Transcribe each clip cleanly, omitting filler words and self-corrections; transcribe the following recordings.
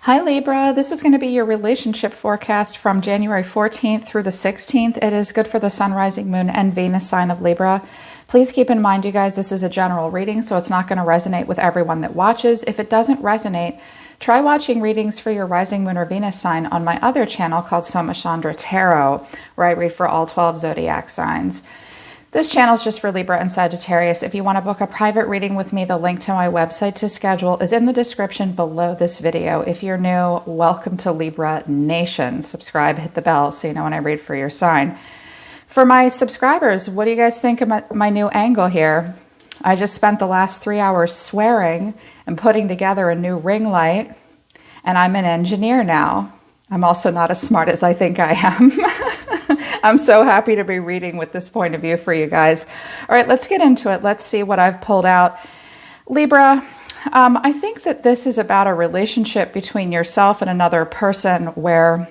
Hi Libra, this is going to be your relationship forecast from January 14th through the 16th. It is good for the Sun, Rising, Moon, and Venus sign of Libra. Please keep in mind, you guys, this is a general reading, so it's not going to resonate with everyone that watches. If it doesn't resonate, try watching readings for your Rising, Moon, or Venus sign on my other channel called Soma Chandra Tarot, where I read for all 12 Zodiac signs. This channel is just for Libra and Sagittarius. If you want to book a private reading with me, the link to my website to schedule is in the description below this video. If you're new, welcome to Libra Nation. Subscribe, hit the bell so you know when I read for your sign. For my subscribers, what do you guys think of my new angle here? I just spent the last 3 hours swearing and putting together a new ring light, and I'm an engineer now. I'm also not as smart as I think I am. I'm so happy to be reading with this point of view for you guys. All right, let's get into it. Let's see what I've pulled out. Libra, I think that this is about a relationship between yourself and another person where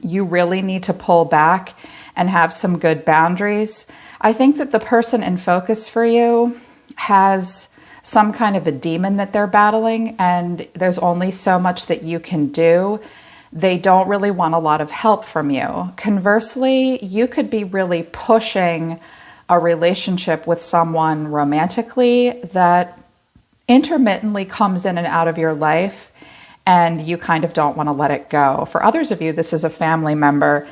you really need to pull back and have some good boundaries. I think that the person in focus for you has some kind of a demon that they're battling, and there's only so much that you can do. They don't really want a lot of help from you. Conversely, you could be really pushing a relationship with someone romantically that intermittently comes in and out of your life, and you kind of don't want to let it go. For others of you, this is a family member.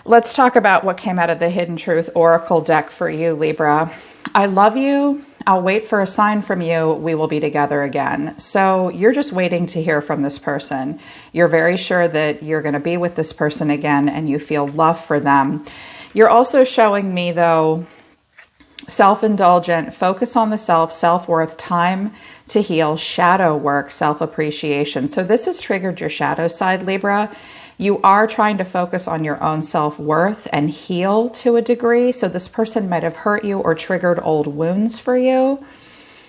Let's talk about what came out of the Hidden Truth Oracle deck for you, Libra. I love you. I'll wait for a sign from you. We will be together again. So you're just waiting to hear from this person. You're very sure that you're going to be with this person again and you feel love for them. You're also showing me, though, self-indulgent, focus on the self, self-worth, time to heal, shadow work, self-appreciation. So this has triggered your shadow side, Libra. You are trying to focus on your own self-worth and heal to a degree. So this person might have hurt you or triggered old wounds for you.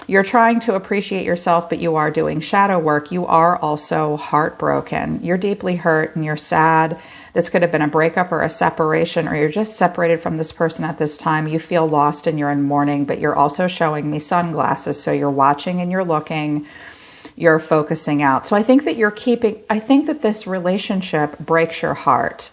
You're trying to appreciate yourself, but you are doing shadow work. You are also heartbroken. You're deeply hurt and you're sad. This could have been a breakup or a separation, or you're just separated from this person at this time. You feel lost and you're in mourning, but you're also showing me sunglasses. So you're watching and you're looking. You're focusing out. So I think that I think that this relationship breaks your heart.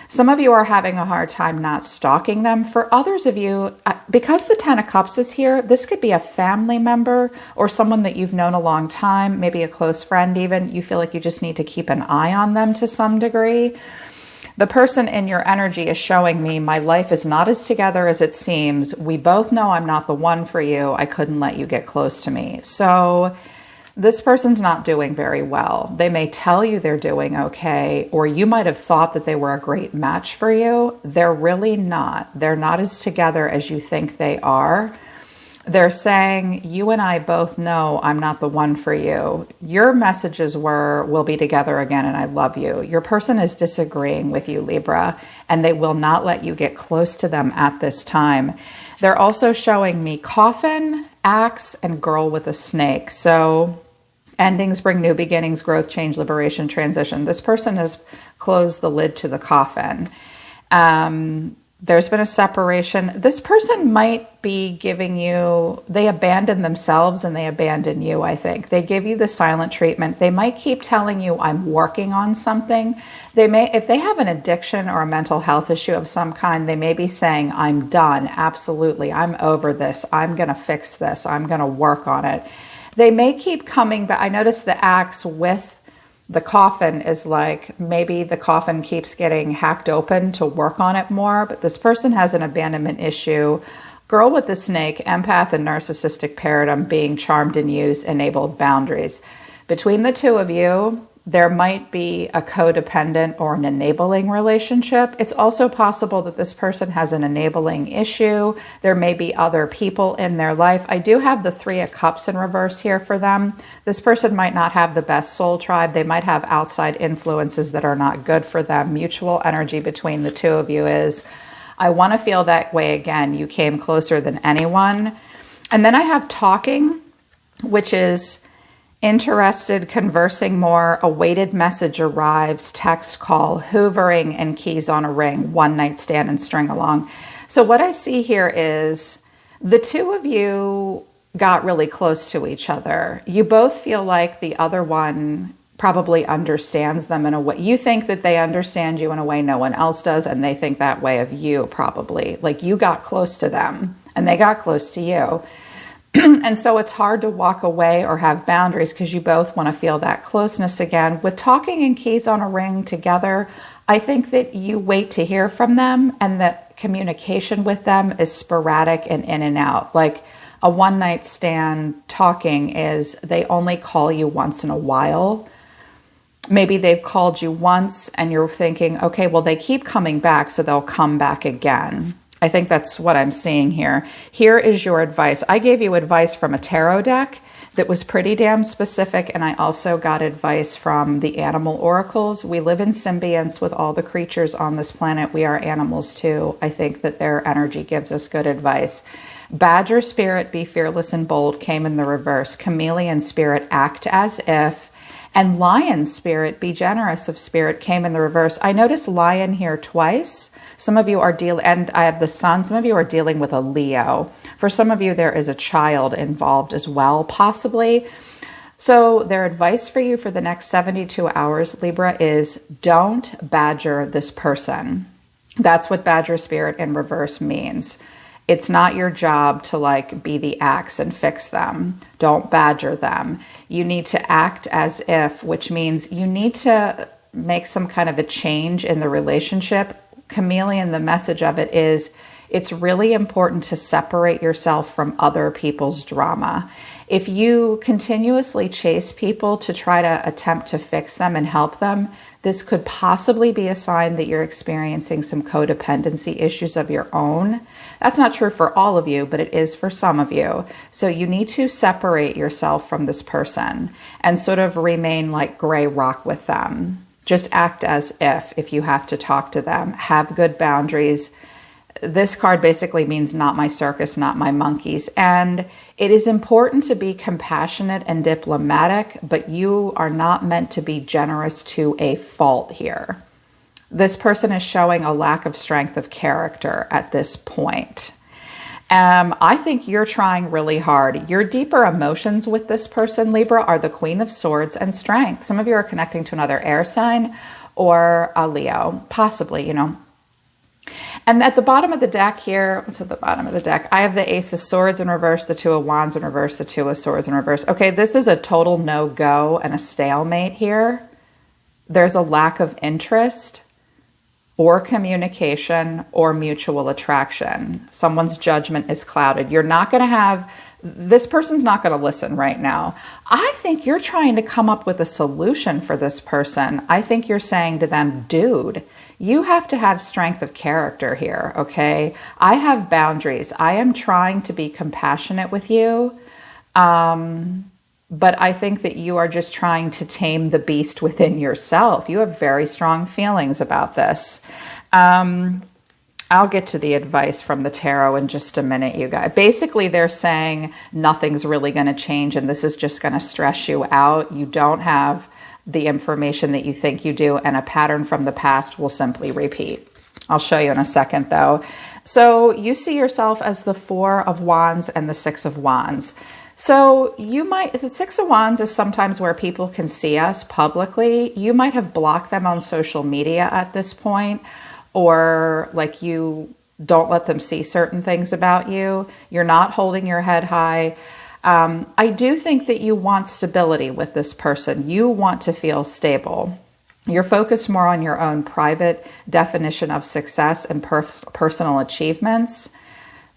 Some of you are having a hard time not stalking them. For others of you, because the Ten of Cups is here, this could be a family member or someone that you've known a long time, maybe a close friend even. You feel like you just need to keep an eye on them to some degree. The person in your energy is showing me, my life is not as together as it seems. We both know I'm not the one for you. I couldn't let you get close to me. So this person's not doing very well. They may tell you they're doing okay, or you might have thought that they were a great match for you. They're really not. They're not as together as you think they are. They're saying, you and I both know I'm not the one for you. Your messages were, we'll be together again and I love you. Your person is disagreeing with you, Libra, and they will not let you get close to them at this time. They're also showing me coffin, axe, and girl with a snake. So endings bring new beginnings, growth, change, liberation, transition. This person has closed the lid to the coffin. There's been a separation. This person might be giving you, they abandon themselves and they abandon you, I think. They give you the silent treatment. They might keep telling you, I'm working on something. They may, if they have an addiction or a mental health issue of some kind, they may be saying, I'm done. Absolutely. I'm over this. I'm going to fix this. I'm going to work on it. They may keep coming back. I noticed the axe with the coffin is like, maybe the coffin keeps getting hacked open to work on it more, but this person has an abandonment issue. Girl with the snake, empath and narcissistic paradigm, being charmed and used, enabled boundaries. Between the two of you, there might be a codependent or an enabling relationship. It's also possible that this person has an enabling issue. There may be other people in their life. I do have the Three of Cups in reverse here for them. This person might not have the best soul tribe. They might have outside influences that are not good for them. Mutual energy between the two of you is, I want to feel that way again. You came closer than anyone. And then I have talking, which is interested, conversing more, awaited message arrives, text, call, hoovering, and keys on a ring, one night stand and string along. So what I see here is the two of you got really close to each other. You both feel like the other one probably understands them in a way. You think that they understand you in a way no one else does, and they think that way of you probably. Like you got close to them and they got close to you. And so it's hard to walk away or have boundaries because you both want to feel that closeness again. With talking and keys on a ring together, I think that you wait to hear from them, and that communication with them is sporadic and in and out. Like a one-night stand talking is they only call you once in a while. Maybe they've called you once and you're thinking, okay, well, they keep coming back, so they'll come back again. I think that's what I'm seeing here. Here is your advice. I gave you advice from a tarot deck that was pretty damn specific, and I also got advice from the animal oracles. We live in symbionts with all the creatures on this planet. We are animals too. I think that their energy gives us good advice. Badger spirit, be fearless and bold, came in the reverse. Chameleon spirit, act as if. And lion spirit, be generous of spirit, came in the reverse. I noticed lion here twice. Some of you are dealing, and I have the sun, some of you are dealing with a Leo. For some of you, there is a child involved as well, possibly. So their advice for you for the next 72 hours, Libra, is don't badger this person. That's what badger spirit in reverse means. It's not your job to like be the axe and fix them. Don't badger them. You need to act as if, which means you need to make some kind of a change in the relationship. Chameleon, the message of it is it's really important to separate yourself from other people's drama. If you continuously chase people to try to attempt to fix them and help them, this could possibly be a sign that you're experiencing some codependency issues of your own. That's not true for all of you, but it is for some of you. So you need to separate yourself from this person and sort of remain like gray rock with them. Just act as if you have to talk to them. Have good boundaries. This card basically means not my circus, not my monkeys. And it is important to be compassionate and diplomatic, but you are not meant to be generous to a fault here. This person is showing a lack of strength of character at this point. I think you're trying really hard. Your deeper emotions with this person, Libra, are the Queen of Swords and Strength. Some of you are connecting to another air sign or a Leo, possibly, you know. And at the bottom of the deck here, what's at the bottom of the deck? I have the Ace of Swords in reverse, the Two of Wands in reverse, the Two of Swords in reverse. Okay, this is a total no-go and a stalemate here. There's a lack of interest or communication or mutual attraction. Someone's judgment is clouded. You're not going to have, this person's not going to listen right now. I think you're trying to come up with a solution for this person. I think you're saying to them, dude, you have to have strength of character here, okay? I have boundaries. I am trying to be compassionate with you. But I think that you are just trying to tame the beast within yourself. You have very strong feelings about this. I'll get to the advice from the tarot in just a minute, you guys. Basically, they're saying nothing's really going to change and this is just going to stress you out. You don't have the information that you think you do, and a pattern from the past will simply repeat. I'll show you in a second, though. So you see yourself as the Four of Wands and the Six of Wands. So you might, the Six of Wands is sometimes where people can see us publicly. You might have blocked them on social media at this point, or like you don't let them see certain things about you. You're not holding your head high. I do think that you want stability with this person. You want to feel stable. You're focused more on your own private definition of success and personal achievements.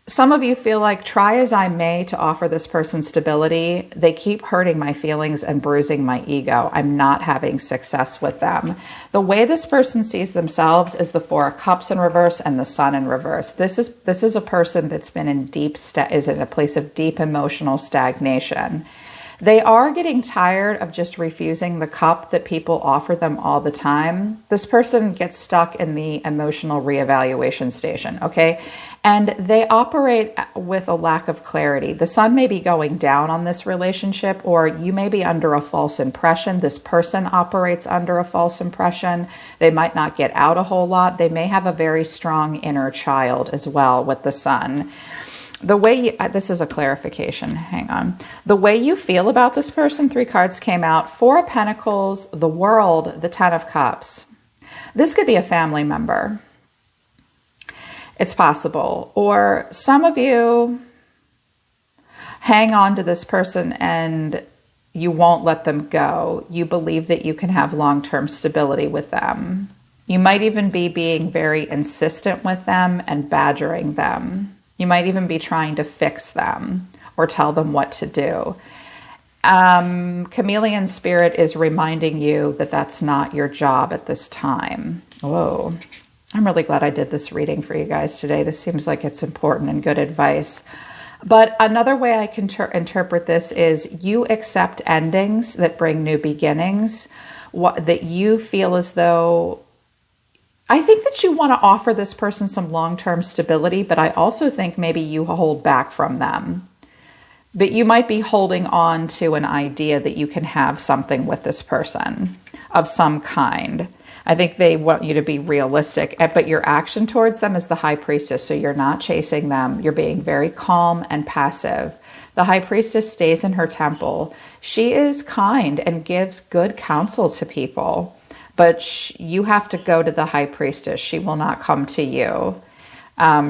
Some of you feel like, try as I may to offer this person stability, they keep hurting my feelings and bruising my ego. I'm not having success with them. The way this person sees themselves is the Four of Cups in reverse and the Sun in reverse. This is a person that's been in is in a place of deep emotional stagnation. They are getting tired of just refusing the cup that people offer them all the time. This person gets stuck in the emotional reevaluation station, okay? And they operate with a lack of clarity. The sun may be going down on this relationship, or you may be under a false impression. This person operates under a false impression. They might not get out a whole lot. They may have a very strong inner child as well with the sun. The way you, this is a clarification, hang on. The way you feel about this person, 3 cards came out. 4 of Pentacles, the World, the 10 of Cups. This could be a family member. It's possible. Or some of you hang on to this person and you won't let them go. You believe that you can have long-term stability with them. You might even be being very insistent with them and badgering them. You might even be trying to fix them or tell them what to do. Chameleon Spirit is reminding you that that's not your job at this time. Whoa. I'm really glad I did this reading for you guys today. This seems like it's important and good advice. But another way I can interpret this is you accept endings that bring new beginnings, that you feel as though, I think that you want to offer this person some long-term stability, but I also think maybe you hold back from them. But you might be holding on to an idea that you can have something with this person of some kind. I think they want you to be realistic, but your action towards them is the High Priestess. So you're not chasing them. You're being very calm and passive. The High Priestess stays in her temple. She is kind and gives good counsel to people, but you have to go to the High Priestess. She will not come to you.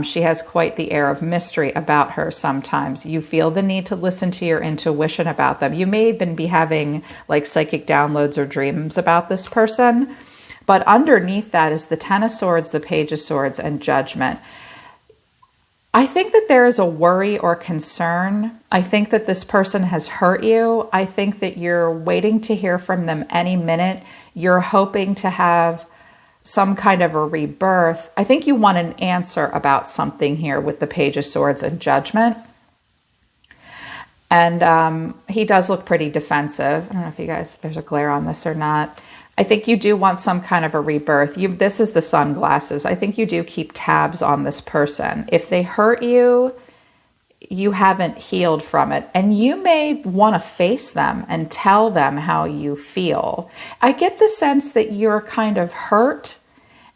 She has quite the air of mystery about her sometimes. You feel the need to listen to your intuition about them. You may even be having like psychic downloads or dreams about this person. But underneath that is the 10 of Swords, the Page of Swords, and Judgment. I think that there is a worry or concern. I think that this person has hurt you. I think that you're waiting to hear from them any minute. You're hoping to have some kind of a rebirth. I think you want an answer about something here with the Page of Swords and Judgment. And he does look pretty defensive. I don't know if you guys, there's a glare on this or not. I think you do want some kind of a rebirth. This is the sunglasses. I think you do keep tabs on this person. If they hurt you, you haven't healed from it. And you may want to face them and tell them how you feel. I get the sense that you're kind of hurt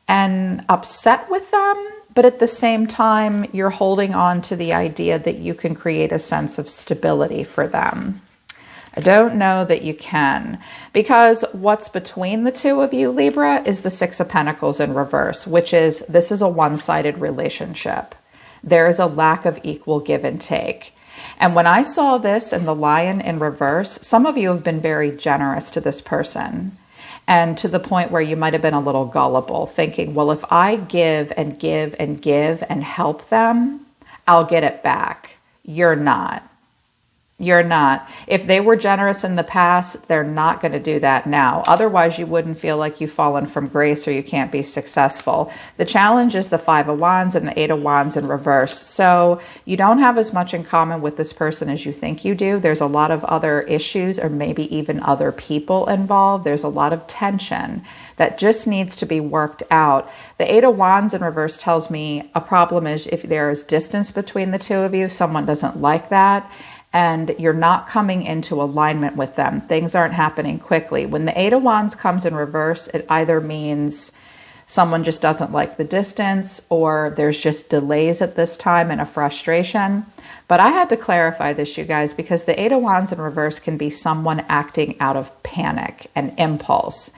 and upset with them, but at the same time, you're holding on to the idea that you can create a sense of stability for them. I don't know that you can, because what's between the two of you, Libra, is the 6 of Pentacles in reverse, which is, this is a one-sided relationship. There is a lack of equal give and take. And when I saw this in the Lion in reverse, some of you have been very generous to this person, and to the point where you might have been a little gullible, thinking, well, if I give and give and give and help them, I'll get it back. You're not. You're not. If they were generous in the past, they're not going to do that now. Otherwise, you wouldn't feel like you've fallen from grace or you can't be successful. The challenge is the 5 of Wands and the 8 of Wands in reverse. So you don't have as much in common with this person as you think you do. There's a lot of other issues or maybe even other people involved. There's a lot of tension that just needs to be worked out. The 8 of Wands in reverse tells me a problem is if there is distance between the two of you, someone doesn't like that, and you're not coming into alignment with them. Things aren't happening quickly. When the 8 of Wands comes in reverse, it either means someone just doesn't like the distance, or there's just delays at this time and a frustration. But I had to clarify this, you guys, because the 8 of Wands in reverse can be someone acting out of panic and impulse.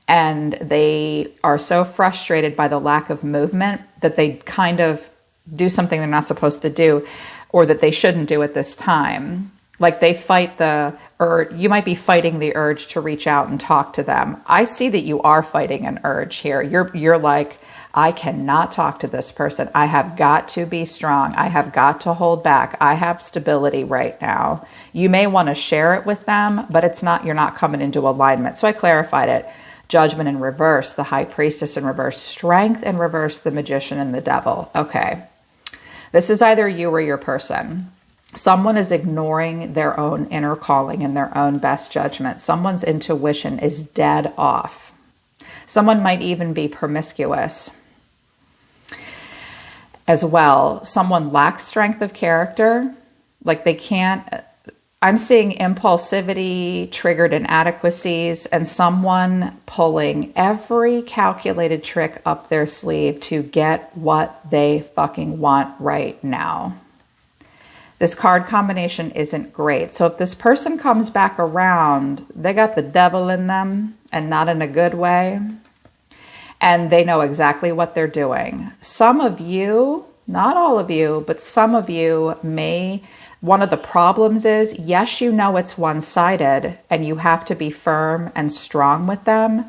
And they are so frustrated by the lack of movement that they kind of do something they're not supposed to do, or that they shouldn't do at this time. Like they fight you might be fighting the urge to reach out and talk to them. I see that you are fighting an urge here. You're like, I cannot talk to this person. I have got to be strong. I have got to hold back. I have stability right now. You may want to share it with them, but you're not coming into alignment. So I clarified it. Judgment in reverse, the High Priestess in reverse, Strength in reverse, the Magician and the Devil. Okay. This is either you or your person. Someone is ignoring their own inner calling and their own best judgment. Someone's intuition is dead off. Someone might even be promiscuous as well. Someone lacks strength of character. Like they can't, I'm seeing impulsivity, triggered inadequacies, and someone pulling every calculated trick up their sleeve to get what they fucking want right now. This card combination isn't great. So if this person comes back around, they got the devil in them, and not in a good way. And they know exactly what they're doing. Some of you, not all of you, but some of you may, one of the problems is, yes, you know it's one-sided and you have to be firm and strong with them,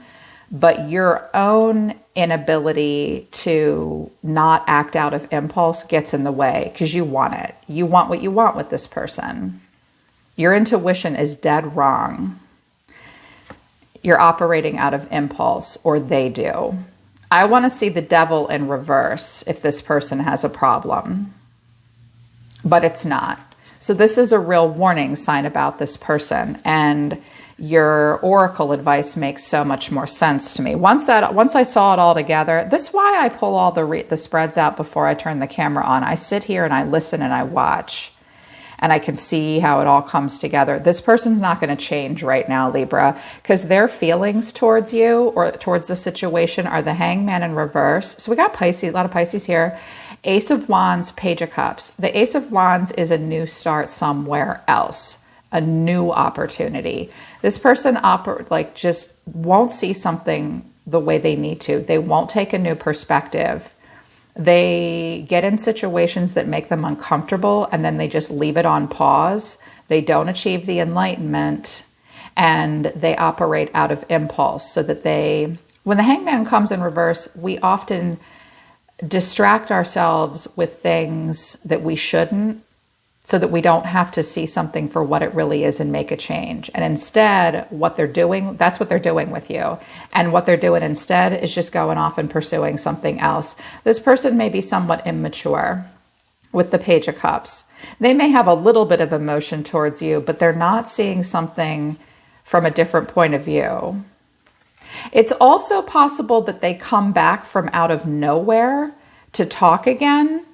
but your own inability to not act out of impulse gets in the way because you want it. You want what you want with this person. Your intuition is dead wrong. You're operating out of impulse, or they do. I want to see the devil in reverse if this person has a problem, but it's not. So this is a real warning sign about this person, and your oracle advice makes so much more sense to me. Once I saw it all together, this is why I pull all the spreads out before I turn the camera on. I sit here and I listen and I watch, and I can see how it all comes together. This person's not going to change right now, Libra, because their feelings towards you or towards the situation are the Hangman in reverse. So we got Pisces, a lot of Pisces here. Ace of Wands, Page of Cups. The Ace of Wands is a new start somewhere else, a new opportunity. This person just won't see something the way they need to. They won't take a new perspective. They get in situations that make them uncomfortable, and then they just leave it on pause. They don't achieve the enlightenment, and they operate out of impulse, so that when the Hangman comes in reverse, we often distract ourselves with things that we shouldn't, so that we don't have to see something for what it really is and make a change. And instead, what they're doing, that's what they're doing with you. And what they're doing instead is just going off and pursuing something else. This person may be somewhat immature with the Page of Cups. They may have a little bit of emotion towards you, but they're not seeing something from a different point of view. It's also possible that they come back from out of nowhere to talk again.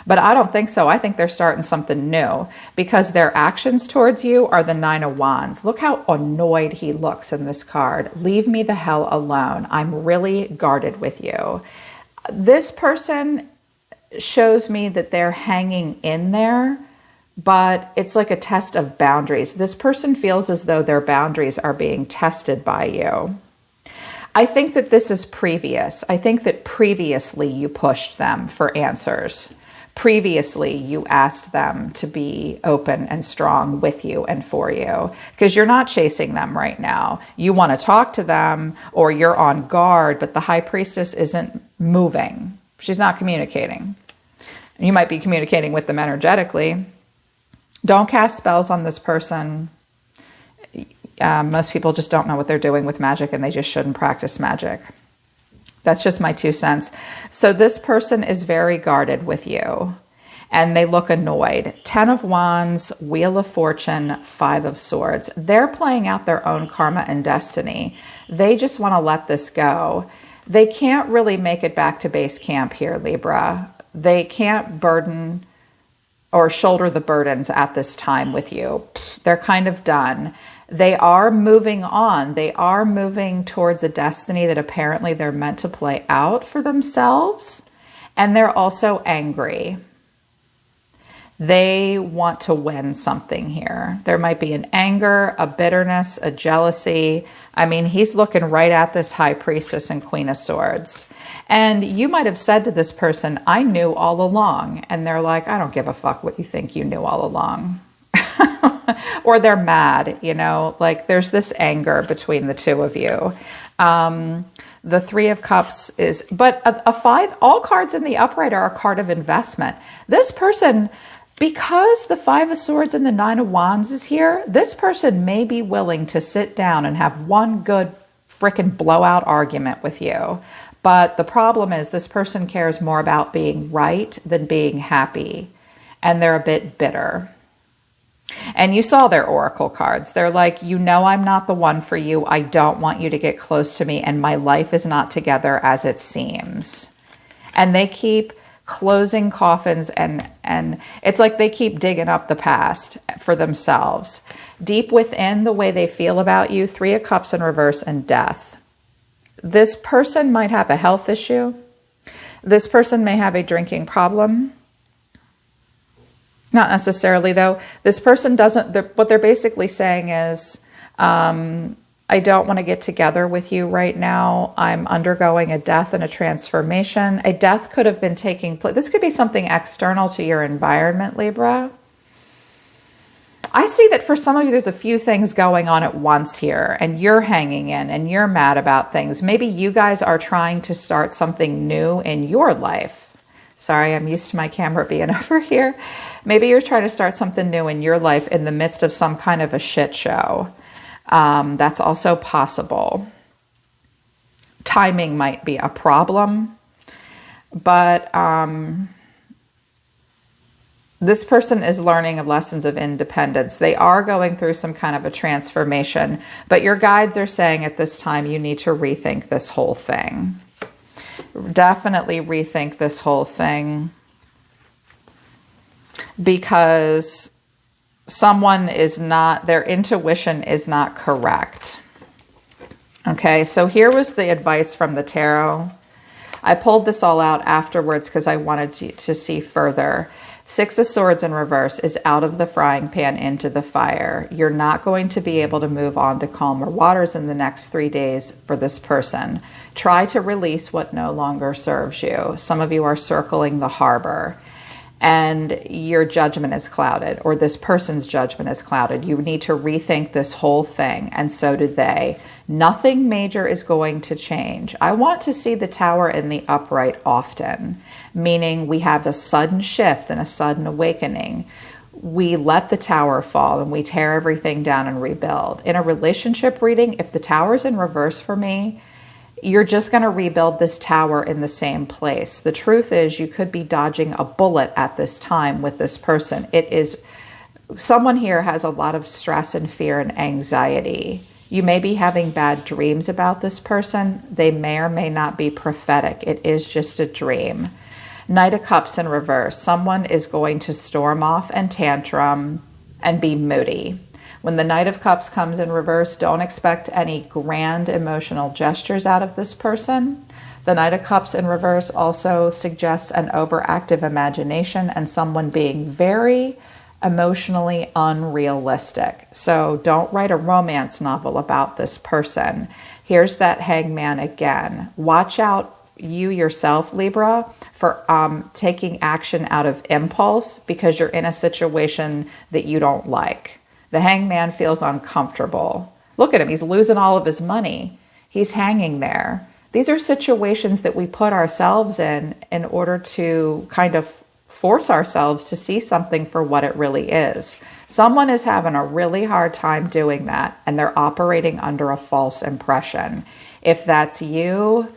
But I don't think so. I think they're starting something new, because their actions towards you are the Nine of Wands. Look how annoyed he looks in this card. Leave me the hell alone. I'm really guarded with you. This person shows me that they're hanging in there, but it's like a test of boundaries. This person feels as though their boundaries are being tested by you. I think that this is previous. I think that previously you pushed them for answers. Previously, you asked them to be open and strong with you and for you, because you're not chasing them right now. You want to talk to them, or you're on guard, but the High Priestess isn't moving. She's not communicating. You might be communicating with them energetically. Don't cast spells on this person. Most people just don't know what they're doing with magic, and they just shouldn't practice magic. That's just my 2 cents. So this person is very guarded with you, and they look annoyed. 10 of Wands, Wheel of Fortune, 5 of Swords. They're playing out their own karma and destiny. They just want to let this go. They can't really make it back to base camp here, Libra. They can't burden or shoulder the burdens at this time with you. They're kind of done. They are moving on. They are moving towards a destiny that apparently they're meant to play out for themselves. And they're also angry. They want to win something here. There might be an anger, a bitterness, a jealousy. I mean, he's looking right at this High Priestess and Queen of Swords. And you might have said to this person, I knew all along. And they're like, I don't give a fuck what you think you knew all along. Or they're mad, like there's this anger between the two of you. The 3 of Cups but a 5, all cards in the upright are a card of investment. This person, because the 5 of Swords and the 9 of Wands is here, this person may be willing to sit down and have one good freaking blowout argument with you. But the problem is this person cares more about being right than being happy. And they're a bit bitter. And you saw their oracle cards. They're like, I'm not the one for you. I don't want you to get close to me. And my life is not together as it seems. And they keep closing coffins. And it's like they keep digging up the past for themselves. Deep within the way they feel about you, 3 of Cups in reverse and Death. This person might have a health issue. This person may have a drinking problem. Not necessarily, though. This person doesn't, what they're basically saying is, I don't want to get together with you right now. I'm undergoing a death and a transformation. A death could have been taking place. This could be something external to your environment, Libra. I see that for some of you, there's a few things going on at once here, and you're hanging in and you're mad about things. Maybe you guys are trying to start something new in your life. Sorry, I'm used to my camera being over here. Maybe you're trying to start something new in your life in the midst of some kind of a shit show. That's also possible. Timing might be a problem, but this person is learning lessons of independence. They are going through some kind of a transformation, but your guides are saying at this time you need to rethink this whole thing. Definitely rethink this whole thing, because someone is not, their intuition is not correct. Okay, so here was the advice from the tarot. I pulled this all out afterwards because I wanted to see further. Six of Swords in reverse is out of the frying pan into the fire. You're not going to be able to move on to calmer waters in the next 3 days for this person. Try to release what no longer serves you. Some of you are circling the harbor, and your judgment is clouded, or this person's judgment is clouded. You need to rethink this whole thing, and so do they. Nothing major is going to change. I want to see the Tower in the upright often, meaning we have a sudden shift and a sudden awakening. We let the Tower fall and we tear everything down and rebuild. In a relationship reading, if the Tower's in reverse for me, you're just going to rebuild this tower in the same place. The truth is, you could be dodging a bullet at this time with this person. It is, someone here has a lot of stress and fear and anxiety. You may be having bad dreams about this person. They may or may not be prophetic. It is just a dream. Knight of Cups in reverse. Someone is going to storm off and tantrum and be moody. When the Knight of Cups comes in reverse, don't expect any grand emotional gestures out of this person. The Knight of Cups in reverse also suggests an overactive imagination and someone being very emotionally unrealistic. So don't write a romance novel about this person. Here's that Hangman again. Watch out, you yourself, Libra, for taking action out of impulse because you're in a situation that you don't like. The Hangman feels uncomfortable. Look at him. He's losing all of his money. He's hanging there. These are situations that we put ourselves in order to kind of force ourselves to see something for what it really is. Someone is having a really hard time doing that, and they're operating under a false impression. If that's you,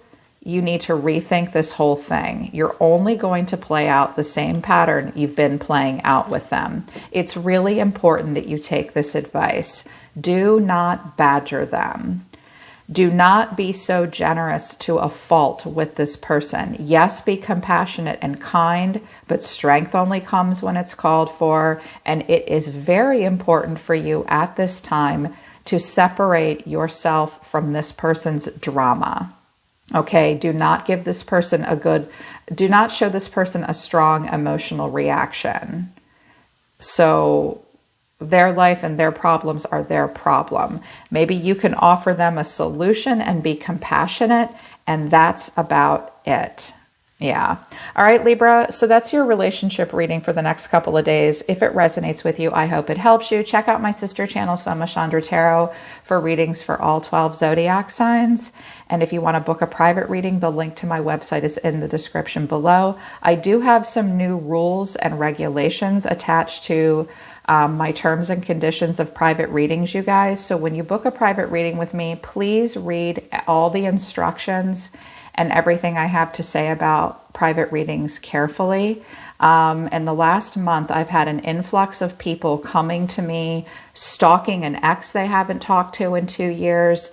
you need to rethink this whole thing. You're only going to play out the same pattern you've been playing out with them. It's really important that you take this advice. Do not badger them. Do not be so generous to a fault with this person. Yes, be compassionate and kind, but strength only comes when it's called for. And it is very important for you at this time to separate yourself from this person's drama. Okay, do not give this person do not show this person a strong emotional reaction. So their life and their problems are their problem. Maybe you can offer them a solution and be compassionate, and that's about it. Yeah. All right, Libra. So that's your relationship reading for the next couple of days. If it resonates with you, I hope it helps you. Check out my sister channel, Soma Chandra Tarot, for readings for all 12 zodiac signs. And if you want to book a private reading, the link to my website is in the description below. I do have some new rules and regulations attached to my terms and conditions of private readings, you guys. So when you book a private reading with me, please read all the instructions and everything I have to say about private readings carefully. In the last month, I've had an influx of people coming to me, stalking an ex they haven't talked to in 2 years.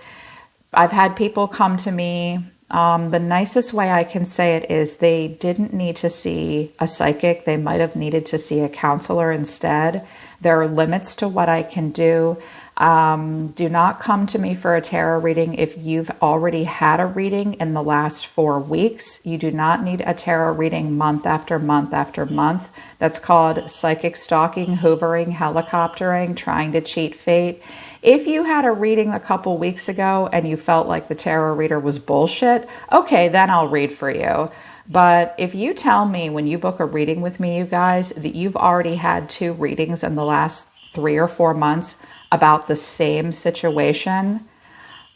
I've had people come to me. The nicest way I can say it is they didn't need to see a psychic. They might have needed to see a counselor instead. There are limits to what I can do. Do not come to me for a tarot reading if you've already had a reading in the last 4 weeks. You do not need a tarot reading month after month after month. That's called psychic stalking, hoovering, helicoptering, trying to cheat fate. If you had a reading a couple weeks ago and you felt like the tarot reader was bullshit, okay, then I'll read for you. But if you tell me when you book a reading with me, you guys, that you've already had 2 readings in the last 3 or 4 months about the same situation,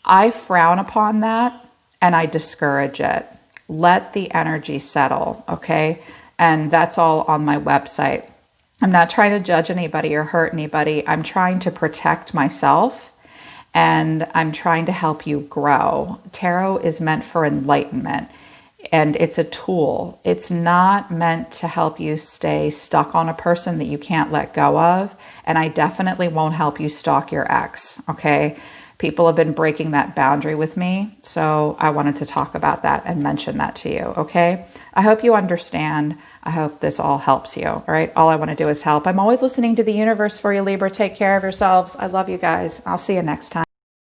I frown upon that and I discourage it. Let the energy settle, okay? And that's all on my website. I'm not trying to judge anybody or hurt anybody. I'm trying to protect myself and I'm trying to help you grow. Tarot is meant for enlightenment and it's a tool. It's not meant to help you stay stuck on a person that you can't let go of. And I definitely won't help you stalk your ex, okay? People have been breaking that boundary with me, so I wanted to talk about that and mention that to you, okay? I hope you understand. I hope this all helps you, all right? All I want to do is help. I'm always listening to the universe for you, Libra. Take care of yourselves. I love you guys. I'll see you next time.